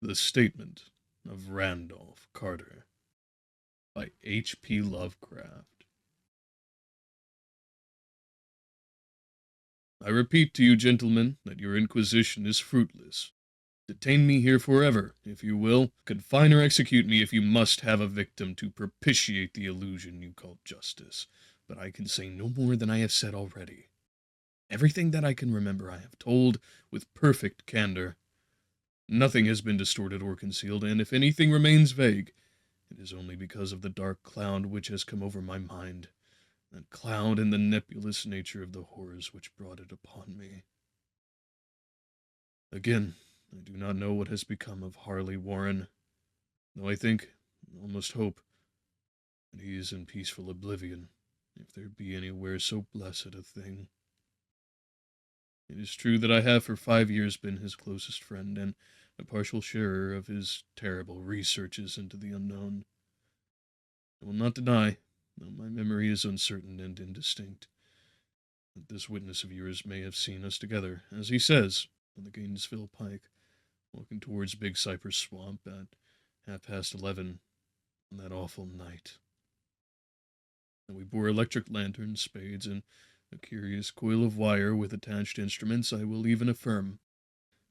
The Statement of Randolph Carter by H.P. Lovecraft. I repeat to you, gentlemen, that your inquisition is fruitless. Detain me here forever, if you will. Confine or execute me if you must have a victim to propitiate the illusion you call justice. But I can say no more than I have said already. Everything that I can remember I have told with perfect candor. Nothing has been distorted or concealed, and if anything remains vague, it is only because of the dark cloud which has come over my mind, that cloud and the nebulous nature of the horrors which brought it upon me. Again, I do not know what has become of Harley Warren, though I think, almost hope, that he is in peaceful oblivion, if there be anywhere so blessed a thing. It is true that I have for 5 years been his closest friend, and a partial sharer of his terrible researches into the unknown. I will not deny, though my memory is uncertain and indistinct, that this witness of yours may have seen us together, as he says, on the Gainesville Pike, walking towards Big Cypress Swamp at 11:30 on that awful night. And we bore electric lanterns, spades, and a curious coil of wire with attached instruments, I will even affirm,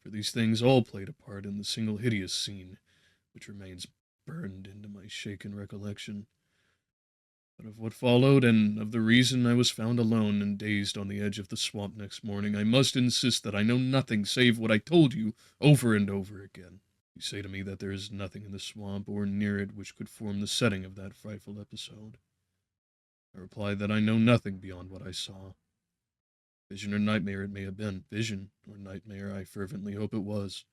for these things all played a part in the single hideous scene, which remains burned into my shaken recollection. But of what followed, and of the reason I was found alone and dazed on the edge of the swamp next morning, I must insist that I know nothing save what I told you over and over again. You say to me that there is nothing in the swamp or near it which could form the setting of that frightful episode. I reply that I know nothing beyond what I saw. Vision or nightmare it may have been. Vision or nightmare, I fervently hope it was.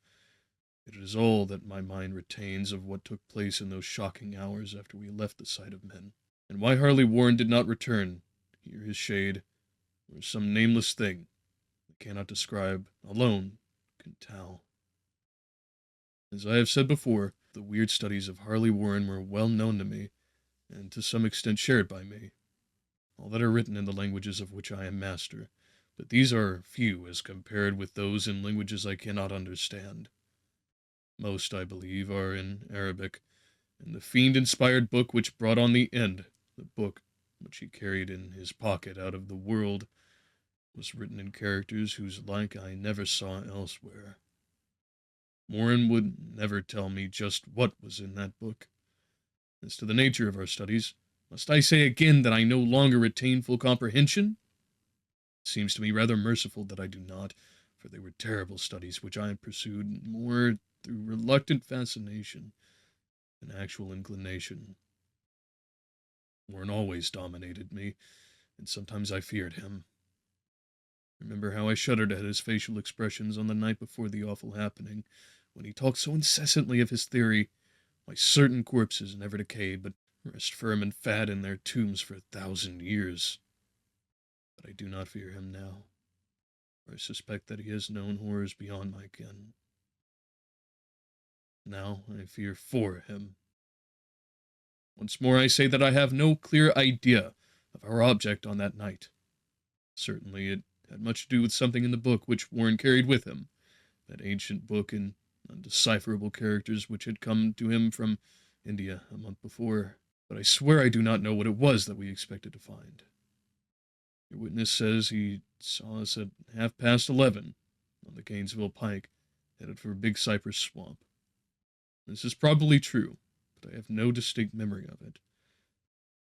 It is all that my mind retains of what took place in those shocking hours after we left the sight of men. And why Harley Warren did not return, hear his shade, or some nameless thing I cannot describe, alone can tell. As I have said before, the weird studies of Harley Warren were well known to me, and to some extent shared by me. All that are written in the languages of which I am master, but these are few as compared with those in languages I cannot understand. Most, I believe, are in Arabic, and the fiend-inspired book which brought on the end, the book which he carried in his pocket out of the world, was written in characters whose like I never saw elsewhere. Warren would never tell me just what was in that book. As to the nature of our studies, must I say again that I no longer retain full comprehension? It seems to me rather merciful that I do not, for they were terrible studies which I pursued more through reluctant fascination than actual inclination. Warren always dominated me, and sometimes I feared him. Remember how I shuddered at his facial expressions on the night before the awful happening, when he talked so incessantly of his theory, why certain corpses never decay, but rest firm and fat in their tombs for 1,000 years. But I do not fear him now, for I suspect that he has known horrors beyond my ken. Now I fear for him. Once more I say that I have no clear idea of our object on that night. Certainly it had much to do with something in the book which Warren carried with him, that ancient book in undecipherable characters which had come to him from India a month before. But I swear I do not know what it was that we expected to find. Your witness says he saw us at 11:30 on the Gainesville Pike, headed for Big Cypress Swamp. This is probably true, but I have no distinct memory of it.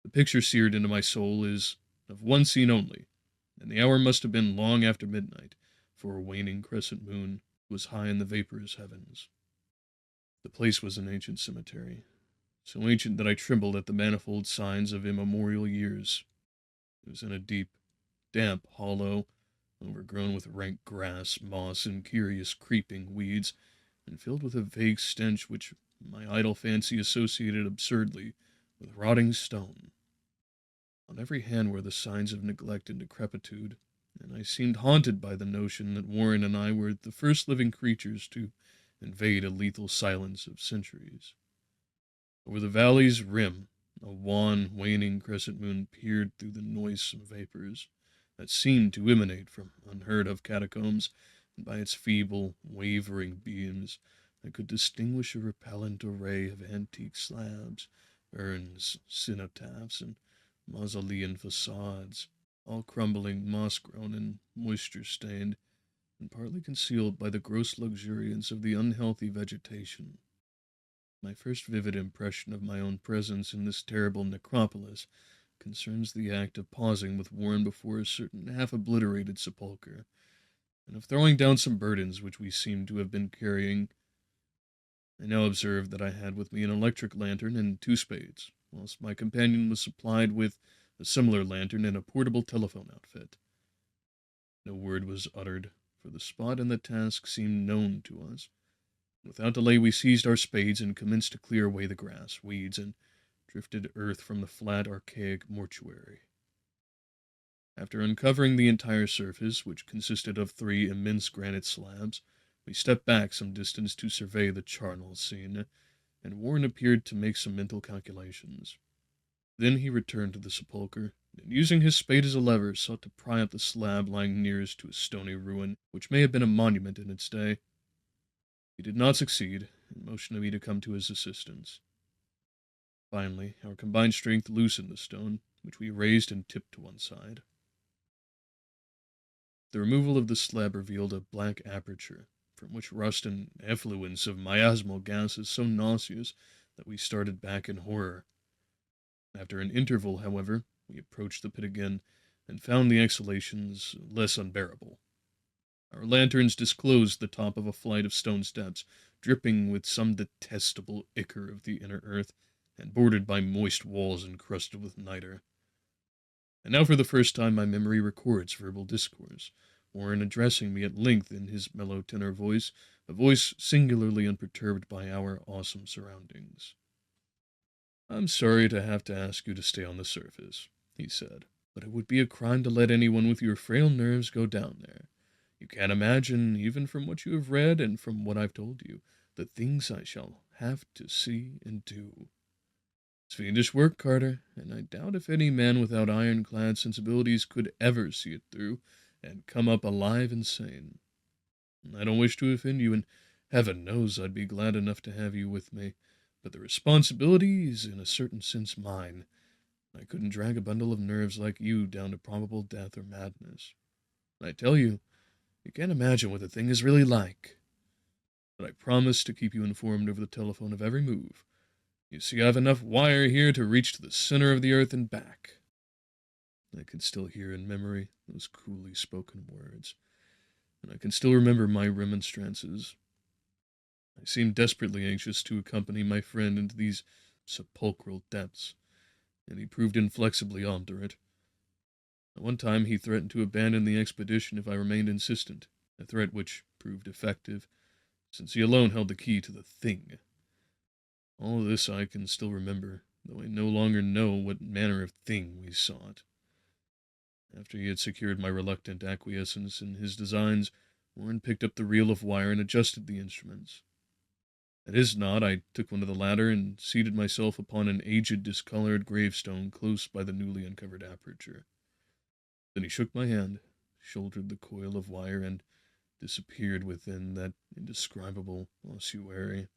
The picture seared into my soul is of one scene only, and the hour must have been long after midnight, for a waning crescent moon was high in the vaporous heavens. The place was an ancient cemetery, so ancient that I trembled at the manifold signs of immemorial years. It was in a deep, damp hollow, overgrown with rank grass, moss, and curious creeping weeds, and filled with a vague stench which my idle fancy associated absurdly with rotting stone. On every hand were the signs of neglect and decrepitude, and I seemed haunted by the notion that Warren and I were the first living creatures to invade a lethal silence of centuries. Over the valley's rim, a wan, waning crescent moon peered through the noisome vapors that seemed to emanate from unheard-of catacombs, and by its feeble, wavering beams I could distinguish a repellent array of antique slabs, urns, cenotaphs, and mausolean facades, all crumbling, moss-grown, and moisture-stained, and partly concealed by the gross luxuriance of the unhealthy vegetation. My first vivid impression of my own presence in this terrible necropolis concerns the act of pausing with Warren before a certain half-obliterated sepulchre, and of throwing down some burdens which we seemed to have been carrying. I now observed that I had with me an electric lantern and 2 spades, whilst my companion was supplied with a similar lantern and a portable telephone outfit. No word was uttered, for the spot and the task seemed known to us. Without delay we seized our spades and commenced to clear away the grass, weeds, and drifted earth from the flat, archaic mortuary. After uncovering the entire surface, which consisted of 3 immense granite slabs, we stepped back some distance to survey the charnel scene, and Warren appeared to make some mental calculations. Then he returned to the sepulchre, and using his spade as a lever, sought to pry up the slab lying nearest to a stony ruin, which may have been a monument in its day. He did not succeed, and motioned me to come to his assistance. Finally, our combined strength loosened the stone, which we raised and tipped to one side. The removal of the slab revealed a black aperture, from which rushed an effluence of miasmal gases so nauseous that we started back in horror. After an interval, however, we approached the pit again, and found the exhalations less unbearable. Our lanterns disclosed the top of a flight of stone steps, dripping with some detestable ichor of the inner earth, and bordered by moist walls encrusted with niter. And now for the first time my memory records verbal discourse, Warren addressing me at length in his mellow tenor voice, a voice singularly unperturbed by our awesome surroundings. "I'm sorry to have to ask you to stay on the surface," he said, "but it would be a crime to let anyone with your frail nerves go down there. You can't imagine, even from what you have read and from what I've told you, the things I shall have to see and do. It's fiendish work, Carter, and I doubt if any man without ironclad sensibilities could ever see it through and come up alive and sane. I don't wish to offend you, and heaven knows I'd be glad enough to have you with me, but the responsibility is in a certain sense mine. I couldn't drag a bundle of nerves like you down to probable death or madness. I tell you, you can't imagine what the thing is really like. But I promise to keep you informed over the telephone of every move. You see, I've enough wire here to reach to the center of the earth and back." I can still hear in memory those coolly spoken words, and I can still remember my remonstrances. I seemed desperately anxious to accompany my friend into these sepulchral depths, and he proved inflexibly obdurate. At one time he threatened to abandon the expedition if I remained insistent, a threat which proved effective, since he alone held the key to the thing. All this I can still remember, though I no longer know what manner of thing we sought. After he had secured my reluctant acquiescence in his designs, Warren picked up the reel of wire and adjusted the instruments. At his nod, I took one of the latter and seated myself upon an aged, discolored gravestone close by the newly uncovered aperture. Then he shook my hand, shouldered the coil of wire, and disappeared within that indescribable ossuary.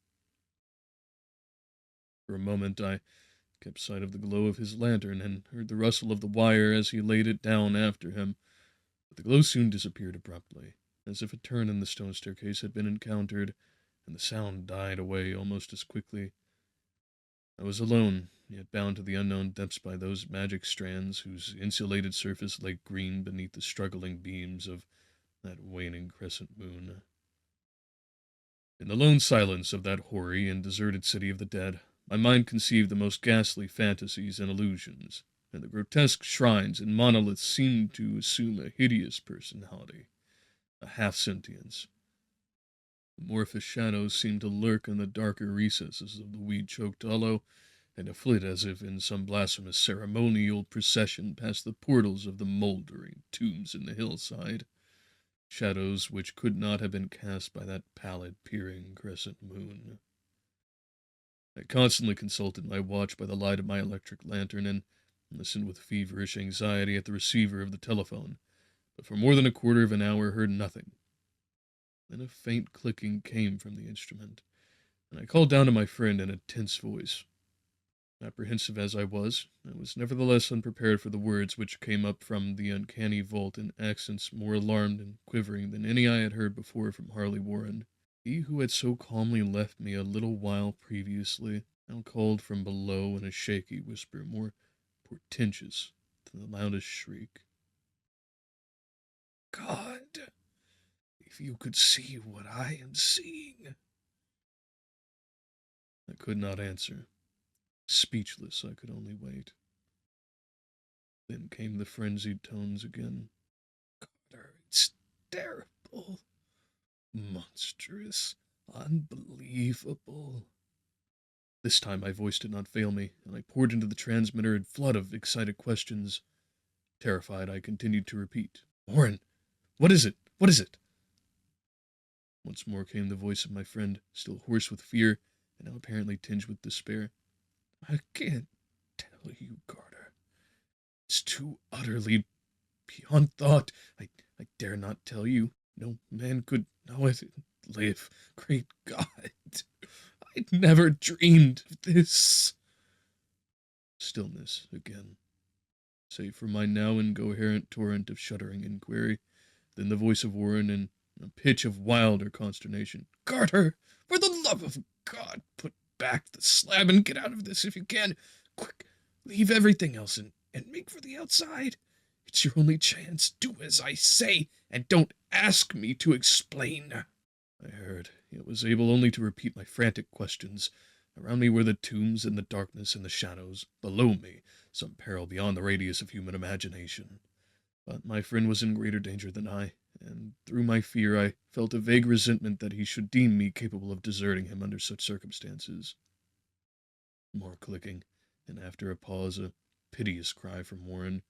For a moment I kept sight of the glow of his lantern, and heard the rustle of the wire as he laid it down after him, but the glow soon disappeared abruptly, as if a turn in the stone staircase had been encountered, and the sound died away almost as quickly. I was alone, yet bound to the unknown depths by those magic strands whose insulated surface lay green beneath the struggling beams of that waning crescent moon. In the lone silence of that hoary and deserted city of the dead, my mind conceived the most ghastly fantasies and illusions, and the grotesque shrines and monoliths seemed to assume a hideous personality, a half-sentience. Amorphous shadows seemed to lurk in the darker recesses of the weed-choked hollow, and to flit as if in some blasphemous ceremonial procession past the portals of the mouldering tombs in the hillside, shadows which could not have been cast by that pallid, peering crescent moon. I constantly consulted my watch by the light of my electric lantern, and listened with feverish anxiety at the receiver of the telephone, but for more than a quarter of an hour heard nothing. Then a faint clicking came from the instrument, and I called down to my friend in a tense voice. Apprehensive as I was nevertheless unprepared for the words which came up from the uncanny vault in accents more alarmed and quivering than any I had heard before from Harley Warren. He who had so calmly left me a little while previously now called from below in a shaky whisper more portentous than the loudest shriek. God, if you could see what I am seeing. I could not answer. Speechless, I could only wait. Then came the frenzied tones again. Carter, it's terrible, monstrous, unbelievable. This time my voice did not fail me, and I poured into the transmitter a flood of excited questions. Terrified, I continued to repeat, Warren, what is it? What is it? Once more came the voice of my friend, still hoarse with fear, and now apparently tinged with despair. I can't tell you, Carter. It's too utterly beyond thought. I dare not tell you. No man could know it and live. Great God, I'd never dreamed of this. Stillness again, save for my now incoherent torrent of shuddering inquiry. Then the voice of Warren in a pitch of wilder consternation. Carter, for the love of God, put back the slab and get out of this if you can. Quick, leave everything else and make for the outside. It's your only chance. Do as I say, and don't ask me to explain. I heard, yet was able only to repeat my frantic questions. Around me were the tombs and the darkness and the shadows. Below me, some peril beyond the radius of human imagination. But my friend was in greater danger than I, and through my fear I felt a vague resentment that he should deem me capable of deserting him under such circumstances. More clicking, and after a pause a piteous cry from Warren.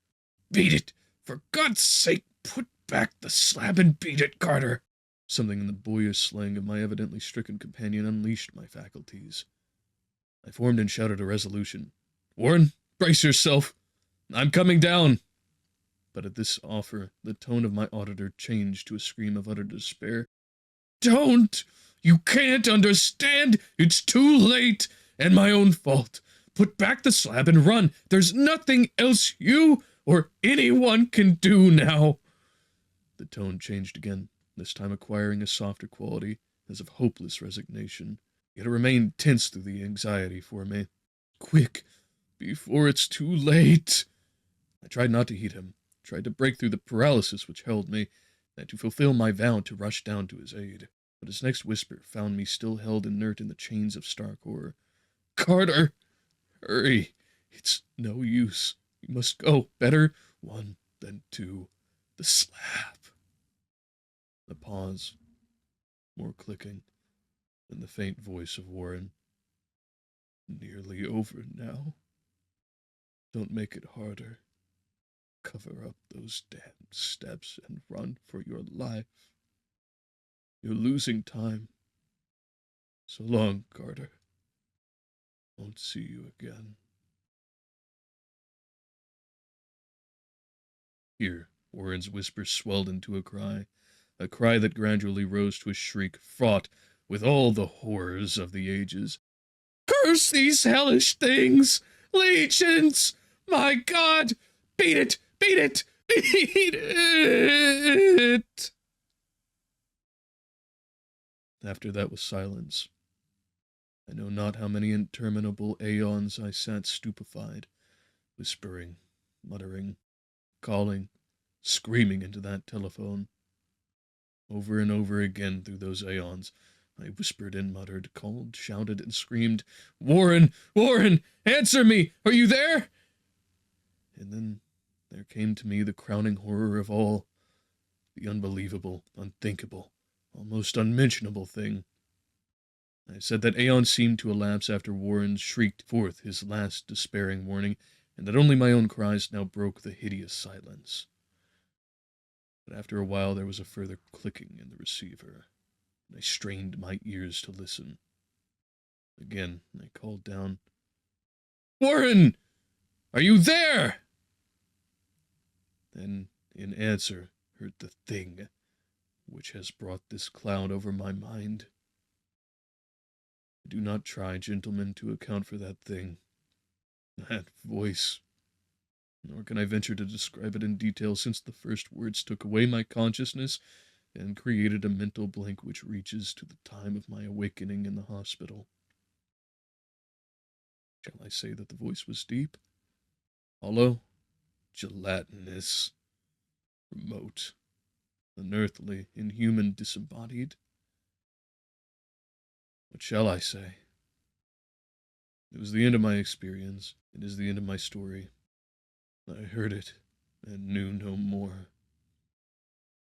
Beat it! For God's sake, put back the slab and beat it, Carter! Something in the boyish slang of my evidently stricken companion unleashed my faculties. I formed and shouted a resolution. Warren, brace yourself! I'm coming down! But at this offer, the tone of my auditor changed to a scream of utter despair. Don't! You can't understand! It's too late! And my own fault! Put back the slab and run! There's nothing else you or anyone can do now! The tone changed again, this time acquiring a softer quality, as of hopeless resignation. Yet it remained tense through the anxiety for me. Quick, before it's too late! I tried not to heed him, tried to break through the paralysis which held me, and to fulfill my vow to rush down to his aid. But his next whisper found me still held inert in the chains of stark horror. Carter! Hurry! It's no use. You must go. Better one than two. The slab. The pause. More clicking. Then the faint voice of Warren. Nearly over now. Don't make it harder. Cover up those damned steps and run for your life. You're losing time. So long, Carter. Won't see you again. Here, Warren's whisper swelled into a cry that gradually rose to a shriek fraught with all the horrors of the ages. Curse these hellish things! Legions! My God! Beat it! Beat it! Beat it! After that was silence. I know not how many interminable aeons I sat stupefied, whispering, muttering, calling, screaming into that telephone. Over and over again through those aeons, I whispered and muttered, called, shouted, and screamed, Warren! Warren! Answer me! Are you there? And then there came to me the crowning horror of all, the unbelievable, unthinkable, almost unmentionable thing. I said that aeons seemed to elapse after Warren shrieked forth his last despairing warning, and that only my own cries now broke the hideous silence. But after a while there was a further clicking in the receiver, and I strained my ears to listen. Again I called down, Warren! Are you there? Then, in answer, heard the thing which has brought this cloud over my mind. Do not try, gentlemen, to account for that thing, that voice. Nor can I venture to describe it in detail, since the first words took away my consciousness and created a mental blank which reaches to the time of my awakening in the hospital. Shall I say that the voice was deep, hollow, gelatinous, remote, unearthly, inhuman, disembodied? What shall I say? It was the end of my experience. It is the end of my story. I heard it and knew no more.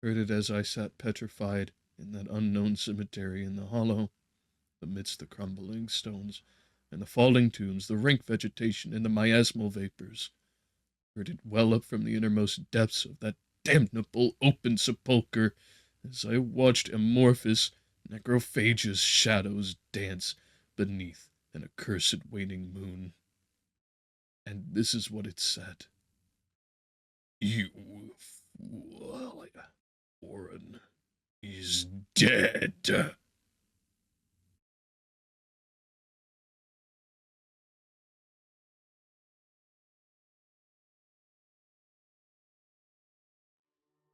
Heard it as I sat petrified in that unknown cemetery in the hollow, amidst the crumbling stones and the falling tombs, the rank vegetation and the miasmal vapors. Heard it well up from the innermost depths of that damnable open sepulchre, as I watched amorphous, necrophagous shadows dance beneath an accursed waning moon. And this is what it said. You fool. Warren is dead.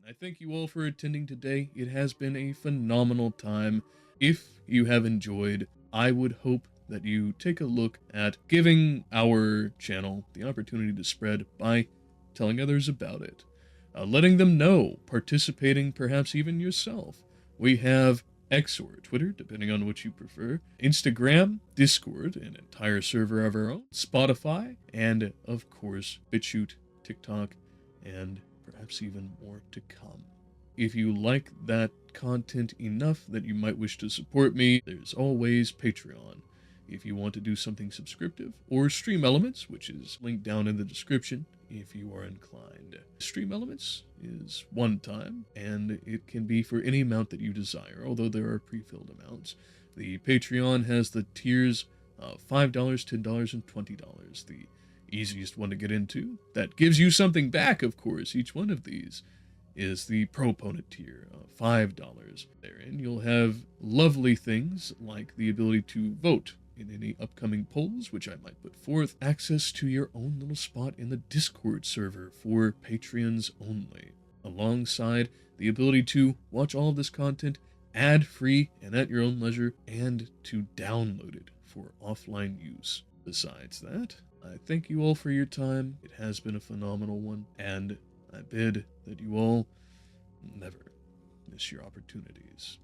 I thank you all for attending today. It has been a phenomenal time. If you have enjoyed, I would hope that you take a look at giving our channel the opportunity to spread by telling others about it, letting them know, participating perhaps even yourself. We have X or Twitter, depending on which you prefer, Instagram, Discord, an entire server of our own, Spotify, and of course, BitChute, TikTok, and perhaps even more to come. If you like that content enough that you might wish to support me, there's always Patreon. If you want to do something subscriptive, or Stream Elements, which is linked down in the description if you are inclined. Stream Elements is one time, and it can be for any amount that you desire, although there are pre-filled amounts. The Patreon has the tiers of $5, $10, and $20. The easiest one to get into, that gives you something back, of course, each one of these, is the proponent tier of $5. Therein you'll have lovely things like the ability to vote in any upcoming polls, which I might put forth, access to your own little spot in the Discord server for Patreons only, alongside the ability to watch all of this content ad-free and at your own leisure, and to download it for offline use. Besides that, I thank you all for your time. It has been a phenomenal one, and I bid that you all never miss your opportunities.